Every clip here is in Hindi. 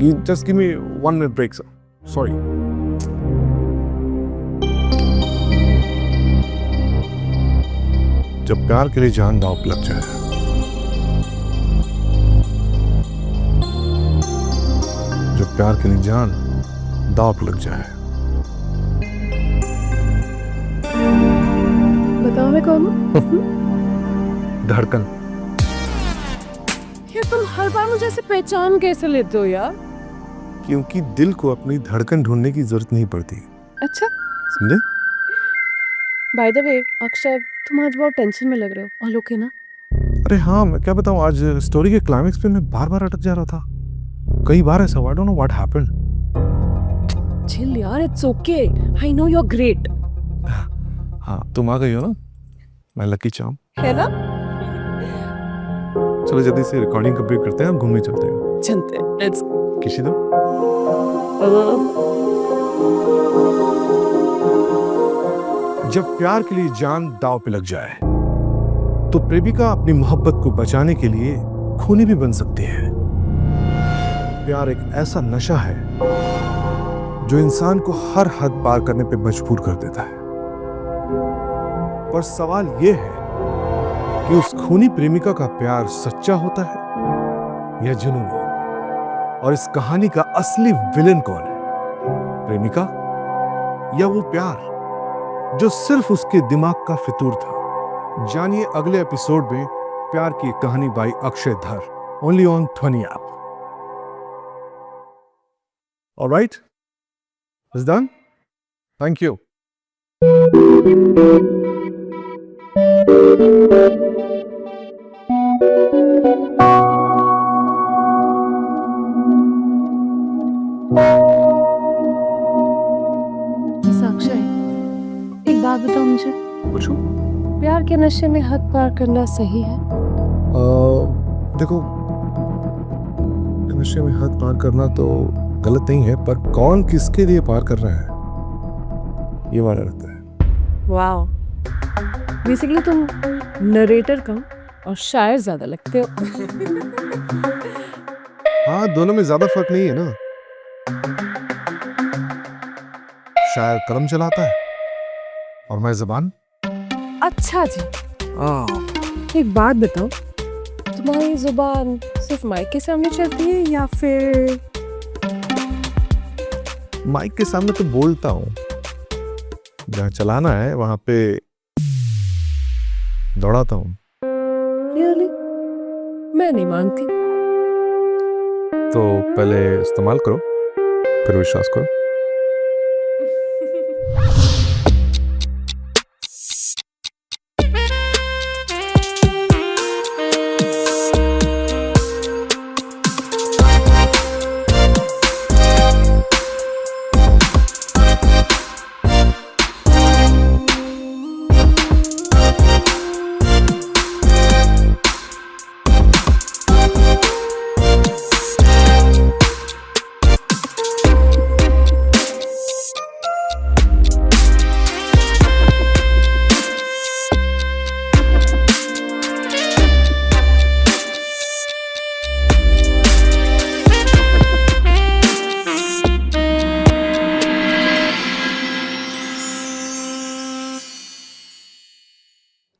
Just give me 1 minute break, sir. Sorry. जब प्यार के लिए जान दांव पे लग जाए, जब प्यार के लिए जान दांव पे लग जाए, बताओ मैं कौन हूँ? धड़कन। यार तुम हर बार मुझे ऐसे पहचान कैसे लेते हो यार? क्योंकि दिल को अपनी धड़कन ढूंढने की जरूरत नहीं पड़ती, अच्छा। समझे? बाय द वे अक्षय, तुम आज बहुत टेंशन में लग रहे हो। ऑल ओके ना? अरे हाँ, मैं क्या बताऊँ, आज स्टोरी के क्लाइमेक्स पे मैं बार बार अटक जा रहा था। कई बार ऐसा हुआ, I don't know what happened. Chill यार, it's okay. I know you are great. हाँ, तुम आ गई हो ना, मैं लकी चार्म। है ना? चलो जल्दी से रिकॉर्डिंग कंप्लीट करते हैं, हम घूमने चलते हैं। चलते हैं, लेट्स गो। किसी दो। जब प्यार के लिए जान दांव पे लग जाए तो प्रेमिका अपनी मोहब्बत को बचाने के लिए खूनी भी बन सकती है। प्यार एक ऐसा नशा है जो इंसान को हर हद पार करने पे मजबूर कर देता है। पर सवाल यह है कि उस खूनी प्रेमिका का प्यार सच्चा होता है या जुनूनी? और इस कहानी का असली विलेन कौन है, प्रेमिका या वो प्यार जो सिर्फ उसके दिमाग का फितूर था? जानिए अगले एपिसोड में प्यार की कहानी बाई अक्षय धर, ओनली ऑन ध्वनि app. Alright, it's done. Thank you. Akshay, एक बात बताओ मुझे, पूछो। प्यार के नशे में हद पार करना सही है? देखो, नशे में हद पार करना तो गलत नहीं है, पर कौन किसके लिए पार कर रहा है ये मायने रखता है। वाओ, बेसिकली तुम नरेटर कम और शायर ज्यादा लगते हो। हाँ, दोनों में ज्यादा फर्क नहीं है ना। शायर कलम चलाता है और मैं ज़बान। अच्छा जी। एक बात बताओ, तुम्हारी जुबान सिर्फ माइक के सामने चलती है या फिर? माइक के सामने तो बोलता हूँ, जहाँ चलाना है वहां पे दौड़ाता हूँ। Really? मैं नहीं मानती। तो पहले इस्तेमाल करो, फिर विश्वास करो।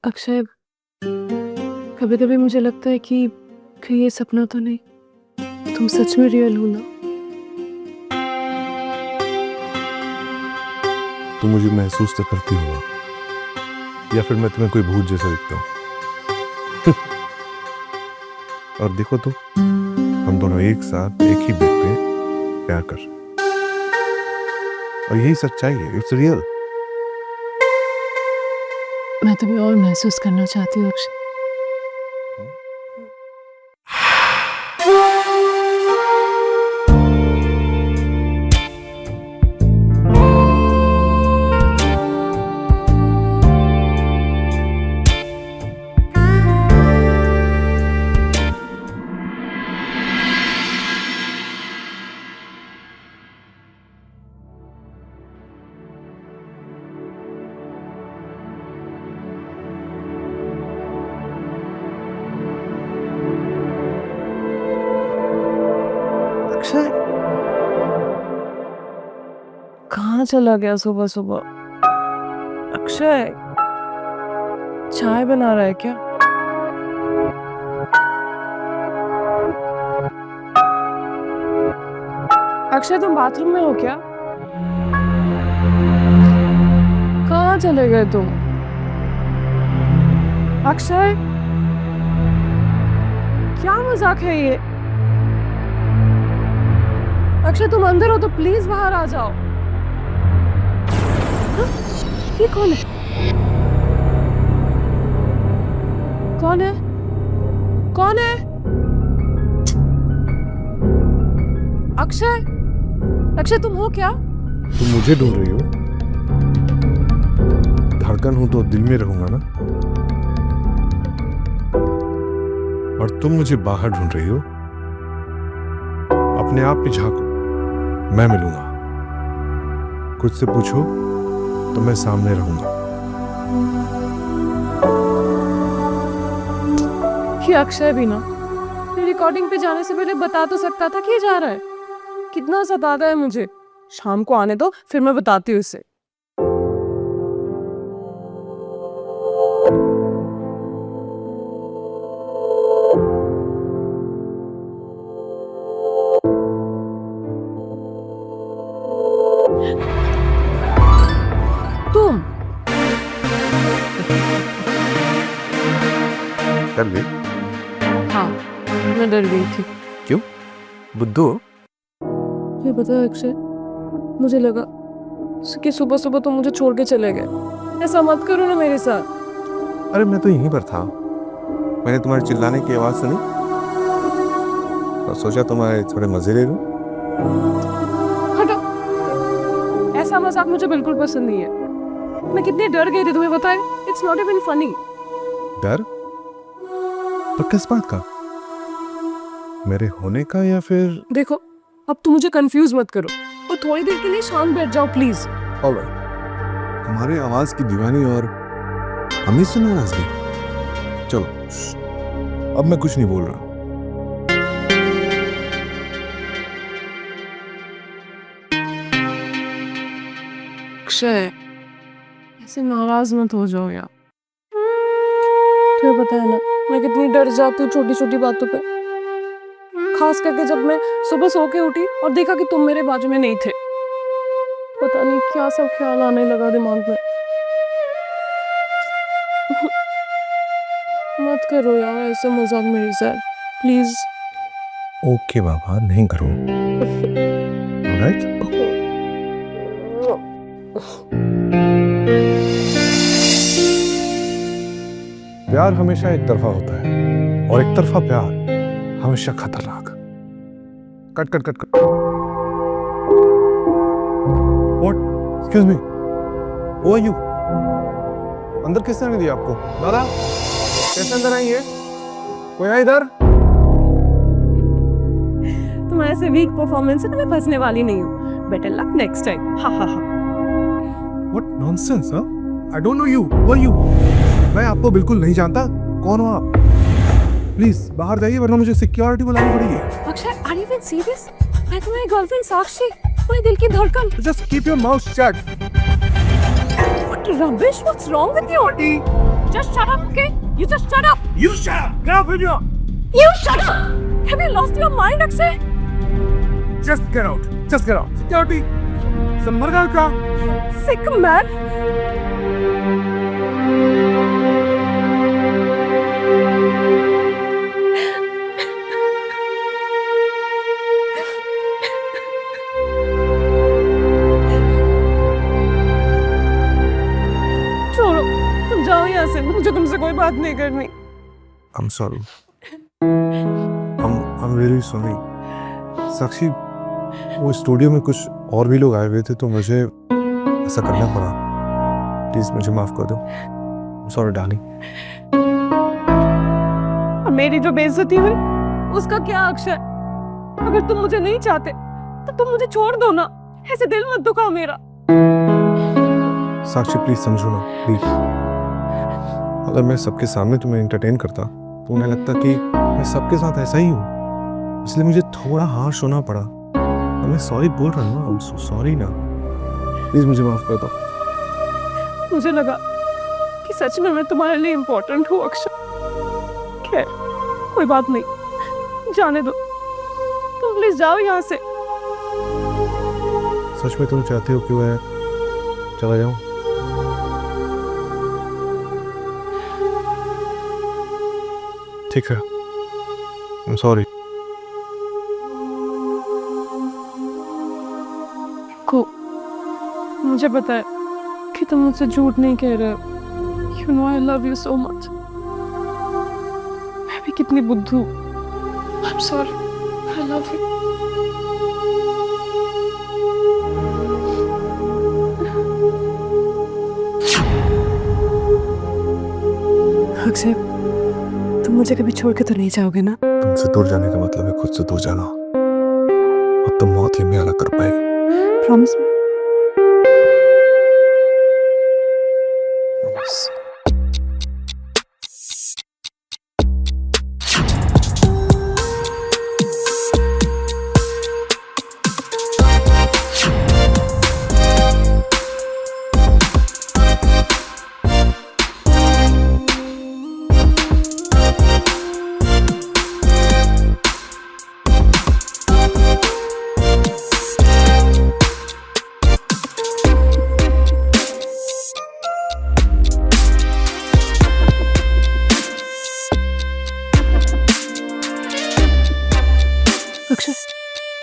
अक्षय, कभी कभी मुझे लगता है कि ये सपना तो नहीं, तुम सच में रियल हो ना? तुम मुझे महसूस तो करती होगा, या फिर मैं तुम्हें कोई भूत जैसा दिखता हूँ? और देखो तो, हम दोनों एक साथ एक ही बेड पे प्यार कर, और यही सच्चाई है। It's real. मैं तुम्हें और महसूस करना चाहती हूँ अक्षय। अक्षय, कहाँ चला गया सुबह सुबह? अक्षय, चाय बना रहा है क्या? अक्षय, तुम बाथरूम में हो क्या? कहाँ चले गए तुम? अक्षय, क्या मजाक है ये? अक्षय, तुम अंदर हो तो प्लीज बाहर आ जाओ। हाँ? ये कौन है? कौन है? कौन है? अक्षय, अक्षय, तुम हो क्या? तुम मुझे ढूंढ रही हो? धड़कन हूं तो दिल में रहूंगा ना। और तुम मुझे बाहर ढूंढ रही हो। अपने आप पे झांको, मैं मिलूंगा। खुद से पूछो तो मैं सामने रहूंगा। ये अक्षय भी ना रिकॉर्डिंग पे जाने से पहले बता तो सकता था कि ये जा रहा है। कितना सताता है मुझे। शाम को आने दो, फिर मैं बताती हूँ इसे। तुम डर गई? हाँ, मैं डर गई थी। क्यों? बुद्धू? ये पता है अक्षय, मुझे लगा कि सुबह सुबह तुम मुझे छोड़ के चले गए। ऐसा मत करो ना मेरे साथ। अरे मैं तो यहीं पर था। मैंने तुम्हारे चिल्लाने की आवाज सुनी और सोचा तुम्हारे थोड़े मजे ले लूं। हटो, ऐसा मजाक मुझे बिल्कुल पसंद नहीं है। मैं कितनी डर गई थी तुम्हें पता है? It's not even funny. डर? पर किस बात का? मेरे होने का या फिर? देखो, अब तुम मुझे कंफ्यूज मत करो और थोड़ी देर के लिए शांत बैठ जाओ प्लीज। ऑलराइट। तुम्हारे आवाज की दीवानी और हमें से नाराजगी। चलो, अब मैं कुछ नहीं बोल रहा। अक्षय, ऐसे नाराज मत हो जाओ यार। तुम्हें पता है ना मैं कितनी डर जाती हूँ छोटी छोटी बातों पे। खास करके जब मैं सुबह सो के उठी और देखा कि तुम मेरे बाजू में नहीं थे। पता नहीं क्या सब ख्याल आने लगा दिमाग में। मत करो यार ऐसे मजाक मेरे साथ प्लीज। ओके बाबा, नहीं करो। ऑलराइट? प्यार हमेशा एक तरफा होता है और एक तरफा प्यार हमेशा खतरनाक। Cut cut cut cut. What? Excuse me, who are you? अंदर किसने आने दिया आपको? दादा, कैसे अंदर आई है? कोई है इधर? तुम्हारे से वीक परफॉर्मेंस है तो मैं फंसने वाली नहीं हूँ। Better luck next time. हा हा हा। What nonsense, huh? I don't know you. Who are you? मैं आपको बिल्कुल नहीं जानता। कौन हो आप? प्लीज बाहर जाइए वरना मुझे सिक्योरिटी बुलानी पड़ेगी। Akshay, are you even serious? मैं तुम्हारी गर्लफ्रेंड साक्षी, तुम्हारे दिल की धड़कन। Just keep your mouth shut. What rubbish? What's wrong with you? Just shut up, okay? You just shut up. You shut up. Get off here. You shut up. Have you lost your mind, Akshay? Just get out. Just get out. Security. संभल गया क्या? Sick man. छोड़ो, तुम जाओ यहाँ से। मुझे तुमसे कोई बात नहीं करनी। I'm sorry. I'm really sorry. साक्षी, वो स्टूडियो में कुछ और भी लोग आए हुए थे तो मुझे ऐसा करना पड़ा। प्लीज मुझे माफ कर दो। Sorry darling. और मेरी जो बेइज्जती हुई उसका क्या अक्षय? अगर तुम मुझे नहीं चाहते तो तुम मुझे छोड़ दो ना। ऐसे दिल मत दुखाओ मेरा। साक्षी प्लीज समझो ना, प्लीज। अगर मैं सबके सामने तुम्हें एंटरटेन करता तो उन्हें लगता कि मैं सबके साथ ऐसा ही हूँ, इसलिए मुझे थोड़ा हार्श होना पड़ा। मैं सॉरी बोल रहा हूँ ना। I'm so sorry ना। प्लीज मुझे माफ कर दो। मुझे लगा कि सच में मैं तुम्हारे लिए इम्पोर्टेंट हूँ अक्षय। खैर कोई बात नहीं, जाने दो, तुम प्लीज जाओ यहाँ से। सच में तुम चाहती हो कि मैं चला जाऊं? ठीक है, I'm sorry। को मुझे पता है कि तुम मुझसे झूठ नहीं कह रहे हो। You know I love you so much। मैं भी कितनी बुद्धू। I'm sorry, I love you। Akshay, तुम मुझे कभी छोड़ के तो नहीं जाओगे ना? तुमसे दूर जाने का मतलब है खुद से दूर जाना, और तुम मौत ही में अलग कर पाएगी। Promise me. Akshay,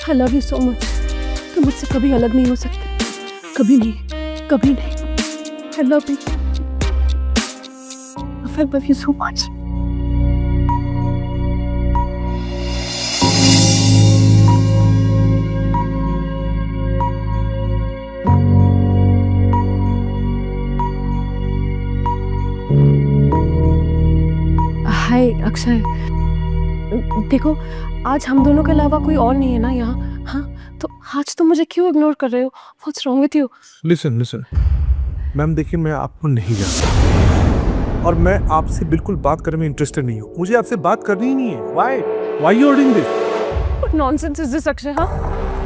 I love you so much। तुम मुझसे कभी अलग नहीं हो सकते, कभी नहीं, कभी नहीं। I love you। I love you so much। हाय अक्षय, देखो आज हम दोनों के अलावा कोई और नहीं है ना यहाँ? हाँ, तो आज तुम मुझे क्यों इग्नोर कर रहे हो? What's wrong with you? Listen listen ma'am, देखिए मैं आपको नहीं जानता और मैं आपसे बिल्कुल बात करने में इंटरेस्टेड नहीं हूँ। मुझे आपसे बात करनी ही नहीं है। Why you doing this? What nonsense is this Akshay? हाँ,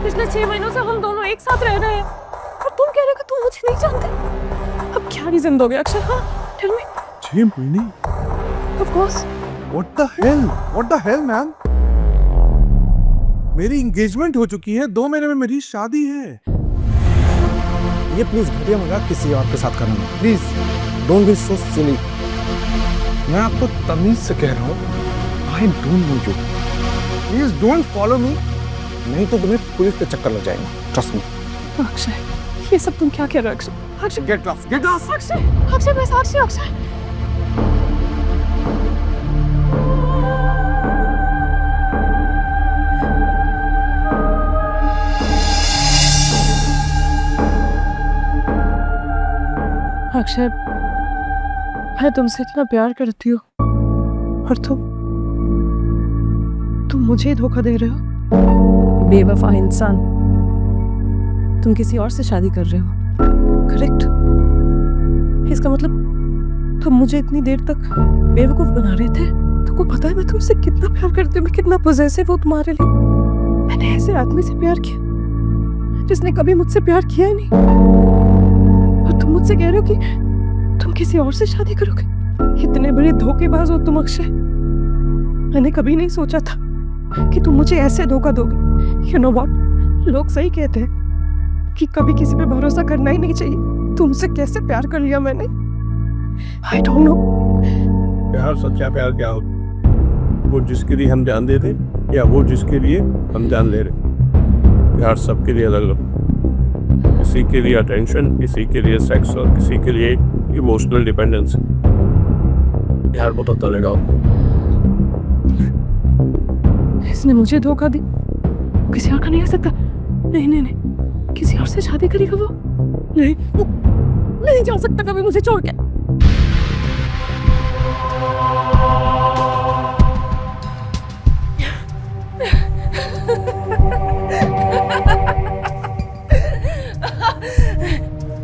पिछले 6 महीनों से हम दोनों एक साथ रह रहे हैं और तुम कह रहे हो कि तुम मुझे नहीं जानते। अब क्या रीजन दोगे अक्षय? हाँ, tell me। 6 महीने? Of course। What the hell? What the hell, ma'am? मेरी एंगेजमेंट हो चुकी है, 2 महीने में मेरी शादी है। ये प्लीज घटिया मजाक किसी और के साथ करना, प्लीज डोंट बी सो सिली। मैं आपको तमीज से कह रहा हूँ, आई don't no you, please don't follow me, नहीं तो तुम्हें पुलिस के चक्कर लग जाएगा, ट्रस्ट मी। अक्षय, ये सब तुम क्या कह रहे हो अक्षय? Akshay, get lost. अक्षय, अक्षय मैं साक्षी हूँ अक्षय। अक्षय, मैं तुमसे इतना प्यार करती हूँ और तुम मुझे ही धोखा दे रहे हो। बेवफा इंसान, तुम किसी और से शादी कर रहे हो, करेक्ट? इसका मतलब तुम मुझे इतनी देर तक बेवकूफ बना रहे थे। तुमको पता है मैं तुमसे कितना प्यार करती हूँ, मैं कितना पॉसेसिव हूँ तुम्हारे लिए। मैंने ऐसे आदमी से प्यार किया जिसने कभी मुझसे प्यार किया ही नहीं, और तुम मुझसे कह रहे हो कि तुम किसी और से शादी करोगे। इतने बड़े धोखेबाज हो तुम अक्षय। मैंने कभी नहीं सोचा था कि तुम मुझे ऐसे धोखा दोगे। यू नो व्हाट, लोग सही कहते हैं कि कभी किसी पे भरोसा करना ही नहीं चाहिए। तुमसे कैसे प्यार कर लिया मैंने, आई डोंट नो। प्यार, सच्चा प्यार क्या होता? वो जिसके लिए हम जान दे रहे या वो जिसके लिए हम जान ले रहे? प्यार सबके लिए अलग अलग, किसी के लिए अटेंशन, किसी के लिए सेक्स और किसी के लिए इमोशनल डिपेंडेंस। प्यार को पता लगा, इसने मुझे धोखा दी, किसी और का नहीं हो सकता। नहीं नहीं नहीं, किसी और से शादी करेगा वो? नहीं, वो नहीं जा सकता कभी मुझे छोड़ के।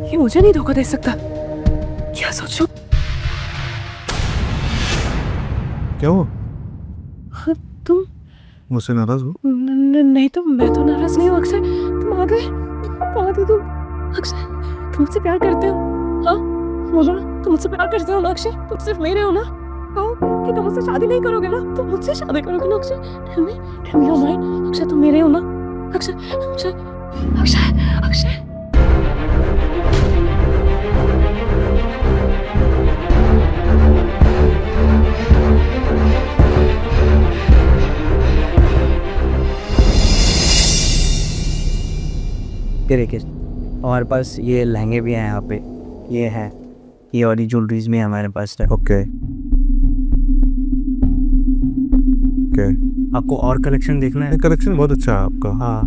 ये मुझे नहीं धोखा दे सकता। क्या सोचो? क्या हुआ? तुम मुझसे नाराज हो? नहीं तो मैं तो नाराज नहीं हूँ अक्षय। तुम आ गए तुम अक्षय। तुम मुझसे प्यार करते हो? हाँ बोलो ना, तुम मुझसे प्यार करते हो ना अक्षय? तुम सिर्फ मेरे हो ना? कहो कि तुम मुझसे शादी नहीं करोगे ना? तुम मुझसे शादी करोगे ना Akshay? Tell me your mind. Akshay तुम मेरे हो ना? अक्षय अक्षय अक्षय अक्षय ये देखिए, हमारे पास ये लहंगे भी हैं यहाँ पे, ये हैं, ये वाली ज्वेलरीज भी हमारे पास है। ओके ओके, आपको और कलेक्शन देखना है? कलेक्शन बहुत अच्छा है आपका। हाँ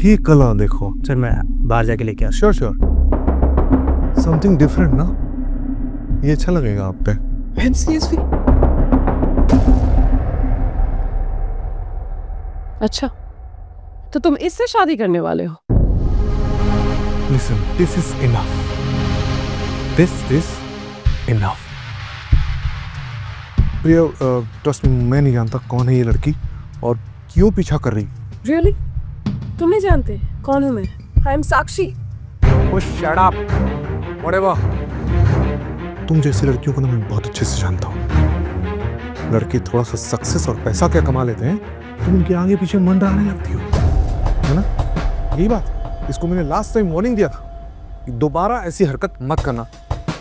ये कला देखो। सर, मैं बाहर जाके लेके आता श्योर श्योर, समथिंग डिफरेंट ना, ये अच्छा लगेगा आप पे। अच्छा, तो तुम इससे शादी करने वाले हो? Listen, this is enough. This is enough. Priya, trust me, मैं नहीं जानता कौन है ये लड़की और क्यों पीछा कर रही। रियली? तुम नहीं जानते कौन हूँ मैं? I am Sakshi. Oh, shut up. Whatever. तुम जैसी लड़कियों को ना मैं बहुत अच्छे से जानता हूँ। लड़के थोड़ा सा सक्सेस और पैसा क्या कमा लेते हैं, तुम उनके आगे पीछे मंडराने लगती हो, है ना? यही बात, इसको मैंने लास्ट टाइम वार्निंग दिया था कि दोबारा ऐसी हरकत मत करना।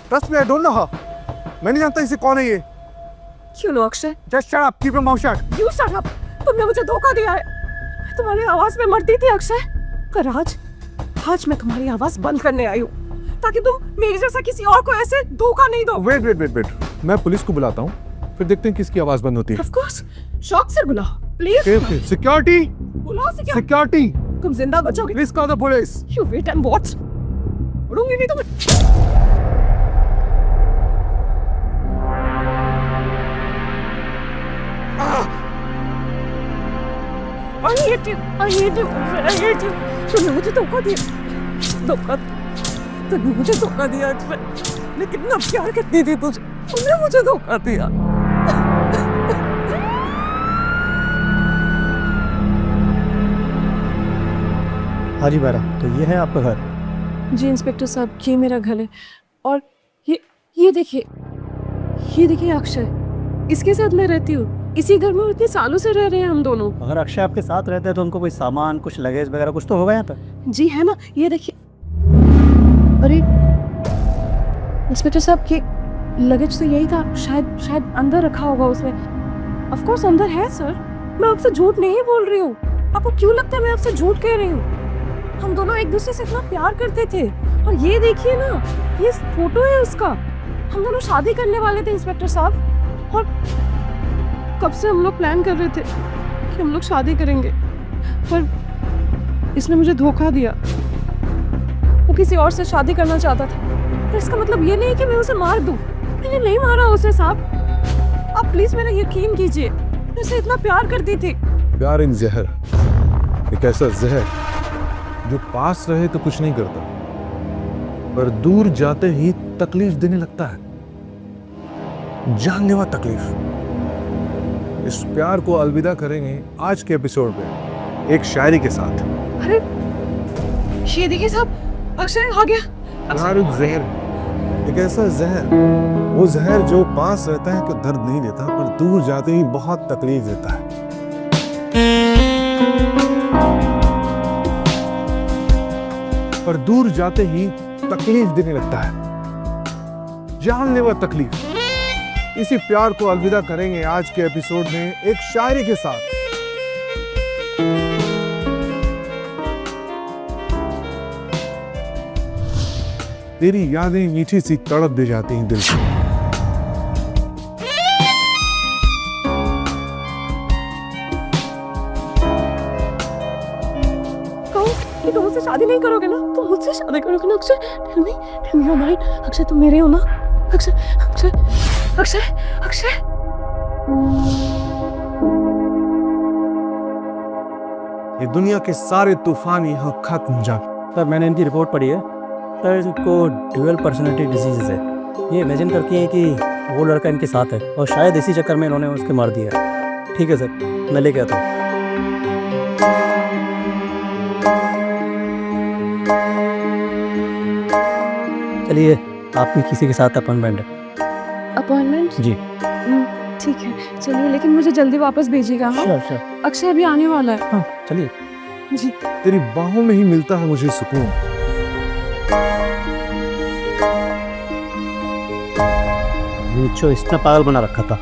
Trust me, I don't know her. मैं नहीं जानता इसे कौन है ये। क्यों no Akshay? Just shut up, keep your mouth shut. You shut up. तुमने मुझे धोखा दिया है। मैं तुम्हारी आवाज में मरती थी अक्षय, पर आज मैं तुम्हारी आवाज बंद करने आई हूँ ताकि तुम मेरे जैसा किसी और को ऐसे धोखा नहीं दो। वेट वेट वेट वेट, मैं पुलिस को बुलाता हूँ, फिर देखते हैं किसकी आवाज बंद होती है। ऑफ कोर्स, शॉक से बुलाओ प्लीज। सिक्योरिटी, बुलाओ सिक्योरिटी, तुम जिंदा बचोगे। Please call the police. You wait and watch. उड़ूंगी नहीं तुम्हें। I hate you. I hate you. I hate you. तुमने मुझे धोखा दिया। तुमने मुझे धोखा दिया अक्षय। मैं कितना प्यार करती थी तुझे, तुमने मुझे धोखा दिया। हाँ जी बारा, तो ये है आपका घर? जी इंस्पेक्टर साहब, ये मेरा घर है। और ये देखिए अक्षय, इसके साथ मैं रहती हूँ। इसी घर में इतने सालों से रह रहे हैं हम दोनों। अगर अक्षय आपके साथ रहते हैं तो उनको कोई सामान, कुछ लगेज वगैरह कुछ तो होगा यहाँ पे? जी है ना, ये देखिए। अरे इंस्पेक्टर साहब, ये लगेज तो यही था, शायद अंदर रखा होगा उसने। ऑफ कोर्स अंदर है सर, मैं आपसे झूठ नहीं बोल रही हूँ। आपको क्यों लगता है मैं आपसे झूठ कह रही हूँ? हम दोनों एक दूसरे से इतना प्यार करते थे। और ये देखिए ना, ये फोटो है उसका। हम दोनों शादी करने वाले थे इंस्पेक्टर साहब, और कब से हम लोग प्लान कर रहे थे कि हम लोग शादी करेंगे, पर इसने मुझे धोखा दिया। वो किसी और से शादी करना चाहता था। तो इसका मतलब ये नहीं कि मैं उसे मार दूं। मैंने नहीं मारा उसे साहब, आप प्लीज मेरा यकीन कीजिए। मैं उसे इतना प्यार करती थी। प्यार इन जहर, एक ऐसा जहर जो पास रहे तो कुछ नहीं करता, पर दूर जाते ही तकलीफ देने लगता है, जानलेवा तकलीफ। इस प्यार को अलविदा करेंगे आज के एपिसोड में एक शायरी के साथ। अरे ये देखिए साहब, अक्षय आ गया। प्यार एक जहर, एक ऐसा जहर, वो जहर जो पास रहता है तो दर्द नहीं देता, पर दूर जाते ही बहुत तकलीफ देता है। पर दूर जाते ही तकलीफ देने लगता है, जानलेवा तकलीफ। इसी प्यार को अलविदा करेंगे आज के एपिसोड में एक शायरी के साथ। तेरी यादें मीठी सी तड़प दे जाती हैं दिल को। कहो कि तुम मुझसे शादी नहीं करोगे ना? तुम मुझसे शादी करोगे ना Akshay? Tell me your mind. Akshay तुम मेरे हो ना? अक्षय अक्षय अक्षय अक्षय। ये दुनिया के सारे तूफान यहाँ खत्म जा। सर मैंने इनकी रिपोर्ट पढ़ी है सर, इनको ड्यूअल पर्सनैलिटी डिजीज है। ये इमेजिन करती हैं कि वो लड़का इनके साथ है और शायद इसी चक्कर में इन्होंने उसके मार दिया है। ठीक है सर, मैं लेके आता हूँ। चलिए आपकी किसी के साथ अपॉइंटमेंट है। अपॉइंटमेंट? जी ठीक है चलिए, लेकिन मुझे जल्दी वापस भेजिएगा। हाँ, श्योर श्योर। अक्षय अभी आने वाला है। हाँ चलिए। जी। तेरी बाहों में ही मिलता है मुझे सुकून। मुझे इसने पागल बना रखा था।